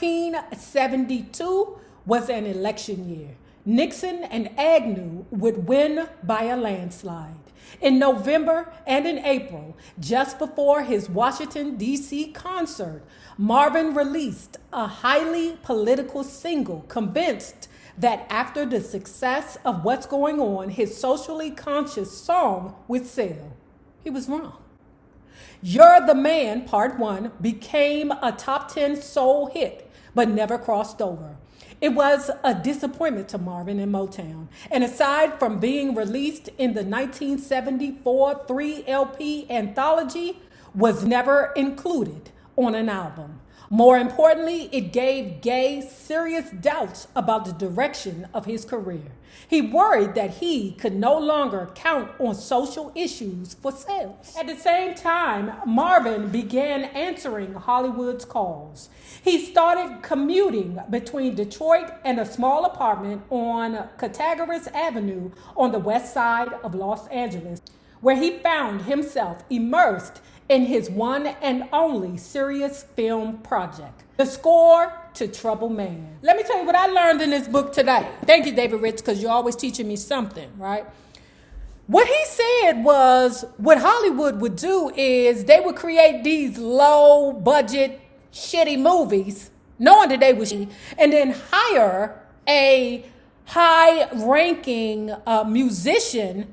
1972 was an election year. Nixon and Agnew would win by a landslide. In November and in April, just before his Washington, D.C. concert, Marvin released a highly political single, convinced that after the success of What's Going On, his socially conscious song would sell. He was wrong. You're the Man, Part 1, became a top 10 soul hit, but never crossed over. It was a disappointment to Marvin and Motown. And aside from being released in the 1974 3-LP anthology, was never included on an album. More importantly, it gave Gaye serious doubts about the direction of his career. He worried that he could no longer count on social issues for sales. At the same time, Marvin began answering Hollywood's calls. He started commuting between Detroit and a small apartment on Cattaraugus Avenue on the west side of Los Angeles, where he found himself immersed in his one and only serious film project, the score to Trouble Man. Let me tell you what I learned in this book today. Thank you, David Ritz, because you're always teaching me something, right? What he said was what Hollywood would do is they would create these low budget, shitty movies, knowing that they were shitty, and then hire a high ranking musician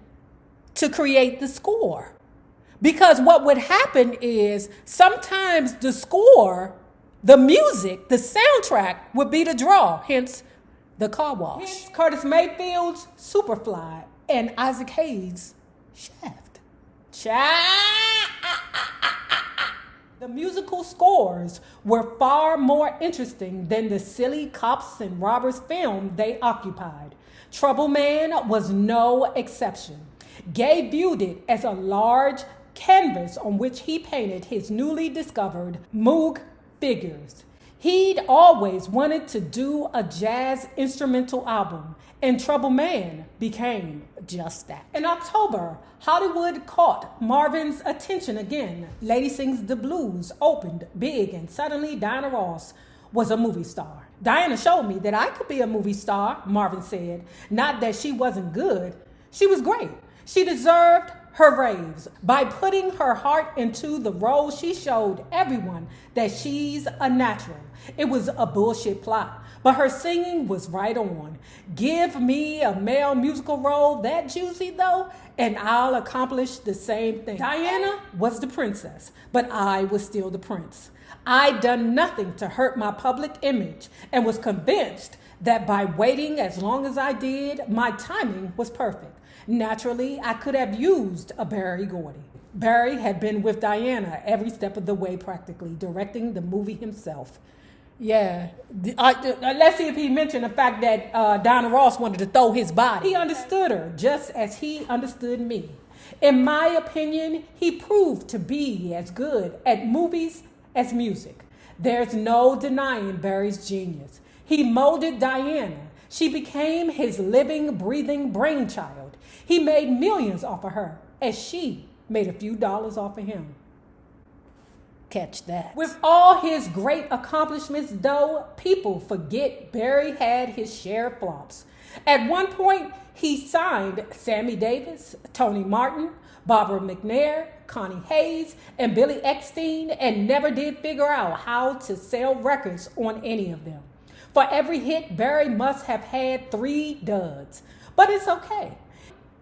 to create the score. Because what would happen is sometimes the score, the music, the soundtrack would be the draw, hence the Car Wash. Hence Curtis Mayfield's Superfly and Isaac Hayes' Shaft. The musical scores were far more interesting than the silly cops and robbers film they occupied. Trouble Man was no exception. Gaye viewed it as a large canvas on which he painted his newly discovered Moog figures. He'd always wanted to do a jazz instrumental album, and Trouble Man became just that. In October, Hollywood caught Marvin's attention again. Lady Sings the Blues opened big, and suddenly Diana Ross was a movie star. Diana showed me that I could be a movie star, Marvin said. Not that she wasn't good. She was great. She deserved her raves. By putting her heart into the role, she showed everyone that she's a natural. It was a bullshit plot, but her singing was right on. Give me a male musical role that juicy though, and I'll accomplish the same thing. Diana was the princess, but I was still the prince. I'd done nothing to hurt my public image and was convinced that by waiting as long as I did, my timing was perfect. Naturally, I could have used a Berry Gordy. Barry had been with Diana every step of the way, practically, directing the movie himself. Yeah, let's see if he mentioned the fact that Diana Ross wanted to throw his body. He understood her just as he understood me. In my opinion, he proved to be as good at movies as music. There's no denying Barry's genius. He molded Diana. She became his living, breathing brainchild. He made millions off of her, as she made a few dollars off of him. Catch that. With all his great accomplishments, though, people forget Barry had his share of flops. At one point, he signed Sammy Davis, Tony Martin, Barbara McNair, Connie Hayes, and Billy Eckstein, and never did figure out how to sell records on any of them. For every hit, Barry must have had 3 duds. But it's okay.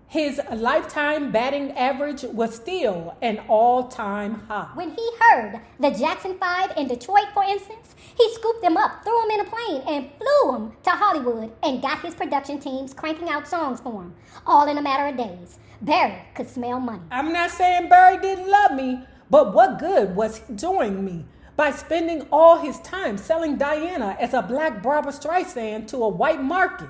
His lifetime batting average was still an all-time high. When he heard the Jackson 5 in Detroit, for instance, he scooped them up, threw them in a plane, and flew them to Hollywood and got his production teams cranking out songs for him, all in a matter of days. Barry could smell money. I'm not saying Barry didn't love me, but what good was he doing me by spending all his time selling Diana as a black Barbra Streisand to a white market?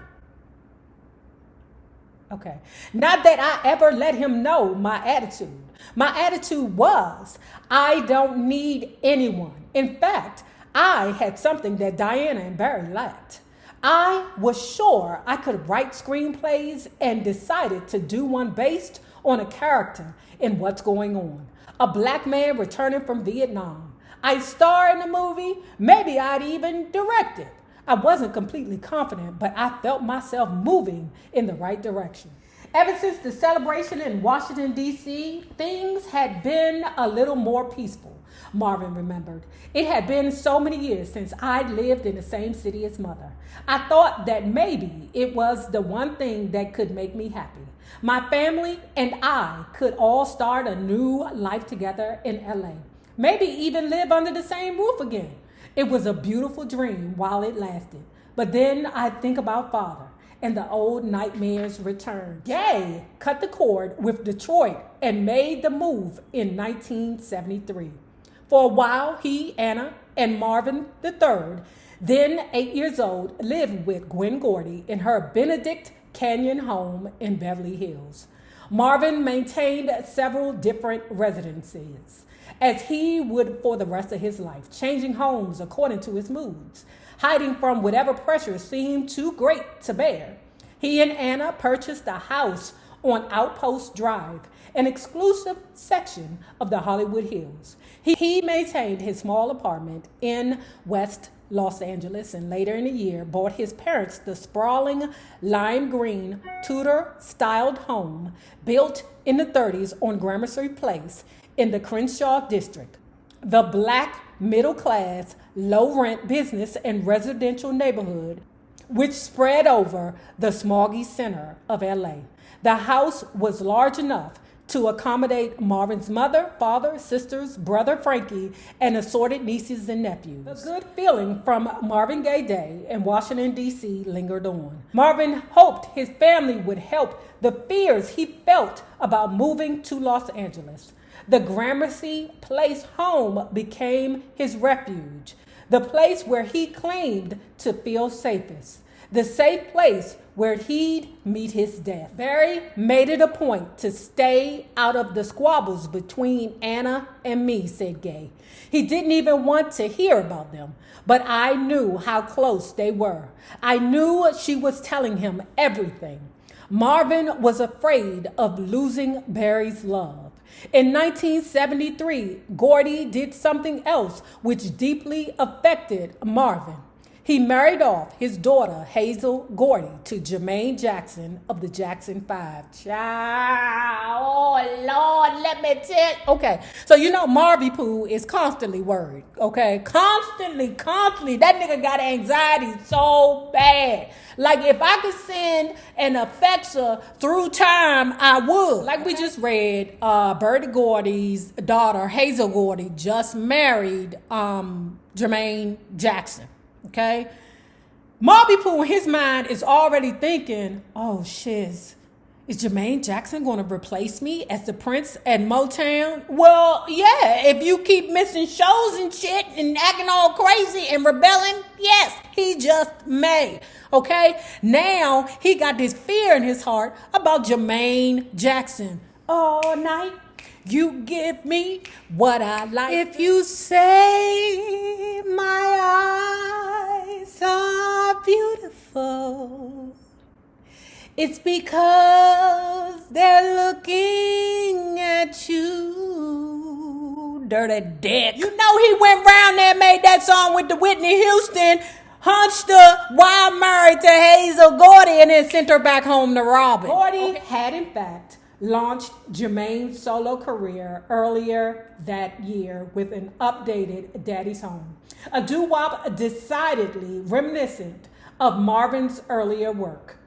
Okay. Not that I ever let him know my attitude. My attitude was, I don't need anyone. In fact, I had something that Diana and Barry lacked. I was sure I could write screenplays and decided to do one based on a character in What's Going On. A black man returning from Vietnam. I'd star in the movie. Maybe I'd even direct it. I wasn't completely confident, but I felt myself moving in the right direction. Ever since the celebration in Washington, D.C., things had been a little more peaceful, Marvin remembered. It had been so many years since I'd lived in the same city as Mother. I thought that maybe it was the one thing that could make me happy. My family and I could all start a new life together in LA. Maybe even live under the same roof again. It was a beautiful dream while it lasted. But then I'd think about Father, and the old nightmares returned. Gay cut the cord with Detroit and made the move in 1973. For a while, he, Anna, and Marvin III, then 8 years old, lived with Gwen Gordy in her Benedict Canyon home in Beverly Hills. Marvin maintained several different residences, as he would for the rest of his life, changing homes according to his moods, hiding from whatever pressure seemed too great to bear. He and Anna purchased a house on Outpost Drive, an exclusive section of the Hollywood Hills. He maintained his small apartment in West Los Angeles, and later in the year bought his parents the sprawling lime green Tudor-styled home built in the 30s on Gramercy Place in the Crenshaw district, the black middle-class, low-rent business and residential neighborhood which spread over the smoggy center of LA. The house was large enough to accommodate Marvin's mother, father, sisters, brother Frankie, and assorted nieces and nephews. The good feeling from Marvin Gaye Day in Washington, D.C. lingered on. Marvin hoped his family would help the fears he felt about moving to Los Angeles. The Gramercy Place home became his refuge, the place where he claimed to feel safest, the safe place where he'd meet his death. Barry made it a point to stay out of the squabbles between Anna and me, said Gay. He didn't even want to hear about them, but I knew how close they were. I knew she was telling him everything. Marvin was afraid of losing Barry's love. In 1973, Gordy did something else which deeply affected Marvin. He married off his daughter, Hazel Gordy, to Jermaine Jackson of the Jackson 5. Child, oh, Lord, let me tell you. Okay, so you know Marvy Poo is constantly worried, okay? Constantly. That nigga got anxiety so bad. Like, if I could send an affexa through time, I would. Like we just read, Bertie Gordy's daughter, Hazel Gordy, just married Jermaine Jackson. Okay, Marby Pooh in his mind is already thinking, oh shiz, is Jermaine Jackson going to replace me as the prince at Motown? Well, yeah, if you keep missing shows and shit and acting all crazy and rebelling, yes, he just may. Okay, now he got this fear in his heart about Jermaine Jackson. All night, you give me what I like. If you say my eyes are beautiful, it's because they're looking at you, dirty dick. You know he went round there and made that song with the Whitney Houston, hunched her while married to Hazel Gordy, and then sent her back home to Robin. Gordy had, in fact, launched Jermaine's solo career earlier that year with an updated Daddy's Home, a doo-wop decidedly reminiscent of Marvin's earlier work.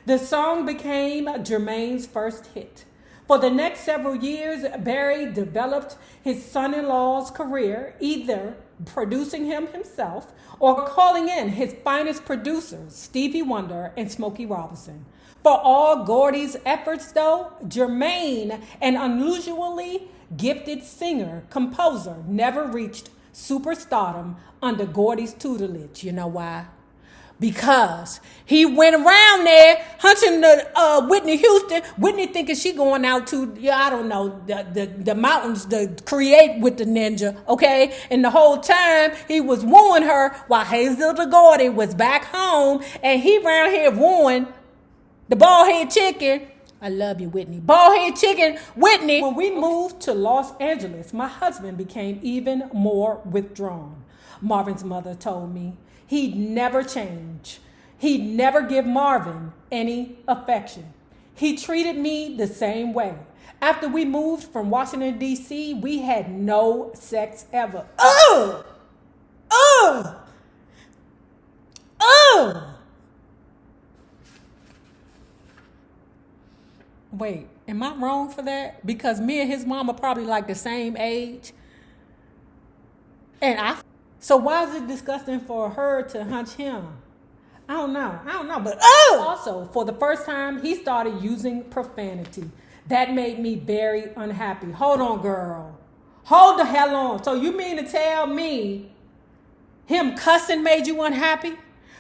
The song became Jermaine's first hit. For the next several years, Barry developed his son-in-law's career, either producing him himself or calling in his finest producers, Stevie Wonder and Smokey Robinson. For all Gordy's efforts, though, Jermaine, an unusually gifted singer, composer, never reached superstardom under Gordy's tutelage. You know why? Because he went around there hunting the Whitney Houston. Whitney thinking she going out to, the mountains to create with the ninja, okay? And the whole time he was wooing her while Hazel Gordy was back home, and he around here wooing the bald-head chicken I love you, Whitney. Bald-head chicken, Whitney. When we moved to Los Angeles, my husband became even more withdrawn. Marvin's mother told me he'd never change. He'd never give Marvin any affection. He treated me the same way. After we moved from Washington, D.C., we had no sex ever. Ugh! Ugh! Ugh! Wait, am I wrong for that? Because me and his mom are probably like the same age. So why is it disgusting for her to hunch him? I don't know, but also, for the first time, he started using profanity. That made me very unhappy. Hold on, girl. Hold the hell on. So you mean to tell me him cussing made you unhappy?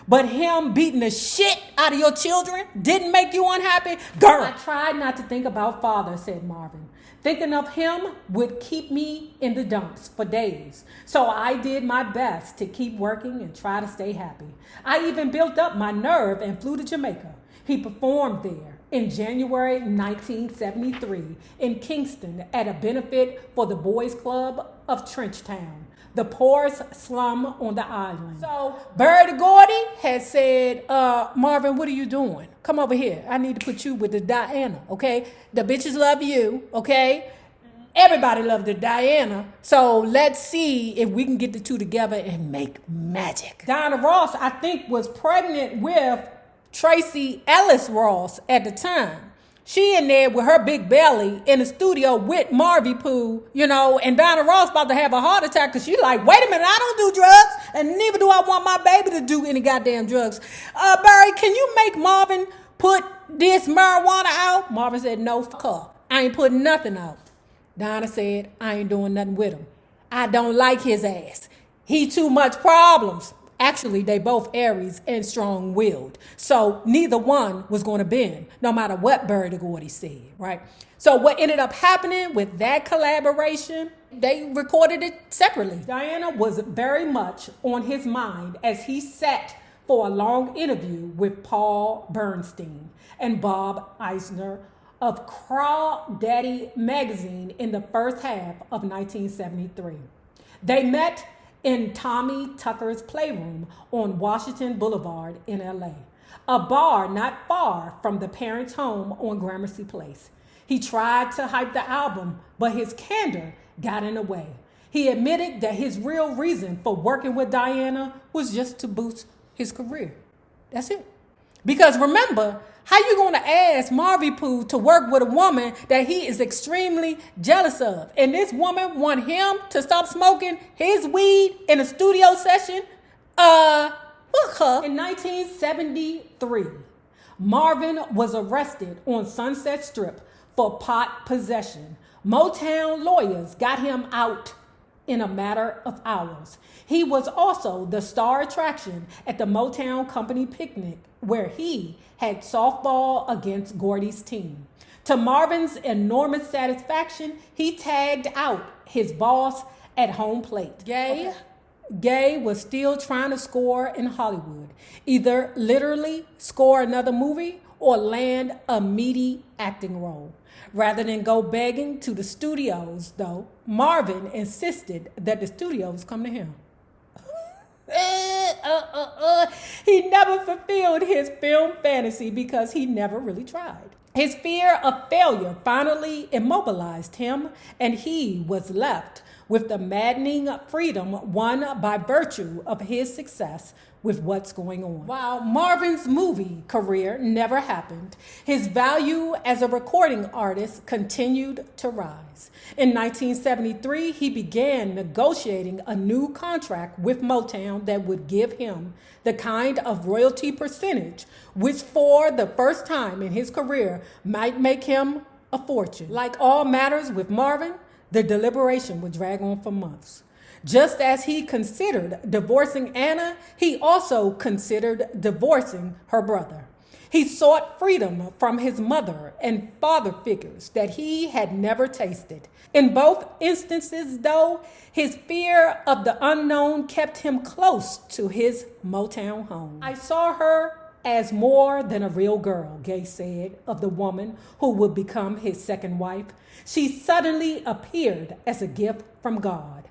But him beating the shit out of your children didn't make you unhappy? Girl, I tried not to think about father, said Marvin. Thinking of him would keep me in the dumps for days. So I did my best to keep working and try to stay happy. I even built up my nerve and flew to Jamaica. He performed there in January 1973 in Kingston at a benefit for the Boys Club of Trenchtown, the poorest slum on the island. So Bird Gordy had said, Marvin, what are you doing? Come over here. I need to put you with the Diana, okay? The bitches love you, okay? Everybody loves the Diana. So let's see if we can get the two together and make magic. Diana Ross, I think, was pregnant with Tracy Ellis Ross at the time. She in there with her big belly in the studio with Marvy Pooh, and Diana Ross about to have a heart attack because she like, wait a minute, I don't do drugs, and neither do I want my baby to do any goddamn drugs. Barry, can you make Marvin put this marijuana out? Marvin said, no, fuck her. I ain't putting nothing out. Diana said, I ain't doing nothing with him. I don't like his ass. He too much problems. Actually, they both Aries and strong-willed. So neither one was going to bend, no matter what Bird Gordy said, right? So what ended up happening with that collaboration, they recorded it separately. Diana was very much on his mind as he sat for a long interview with Paul Bernstein and Bob Eisner of Crawdaddy magazine in the first half of 1973. They met in Tommy Tucker's Playroom on Washington Boulevard in LA, a bar not far from the parents' home on Gramercy Place. He tried to hype the album, but his candor got in the way. He admitted that his real reason for working with Diana was just to boost his career. That's it. Because remember, how you going to ask Marvy Pooh to work with a woman that he is extremely jealous of? And this woman want him to stop smoking his weed in a studio session? Fuck her. In 1973, Marvin was arrested on Sunset Strip for pot possession. Motown lawyers got him out in a matter of hours. He was also the star attraction at the Motown Company picnic, where he had softball against Gordy's team. To Marvin's enormous satisfaction, he tagged out his boss at home plate. Gay was still trying to score in Hollywood, either literally score another movie or land a meaty acting role. Rather than go begging to the studios, though, Marvin insisted that the studios come to him. He never fulfilled his film fantasy because he never really tried. His fear of failure finally immobilized him, and he was left with the maddening freedom won by virtue of his success with what's going on. While Marvin's movie career never happened, his value as a recording artist continued to rise. In 1973, he began negotiating a new contract with Motown that would give him the kind of royalty percentage which for the first time in his career might make him a fortune. Like all matters with Marvin, the deliberation would drag on for months. Just as he considered divorcing Anna, he also considered divorcing her brother. He sought freedom from his mother and father figures that he had never tasted. In both instances, though, his fear of the unknown kept him close to his Motown home. I saw her as more than a real girl, Gay said of the woman who would become his second wife. She suddenly appeared as a gift from God.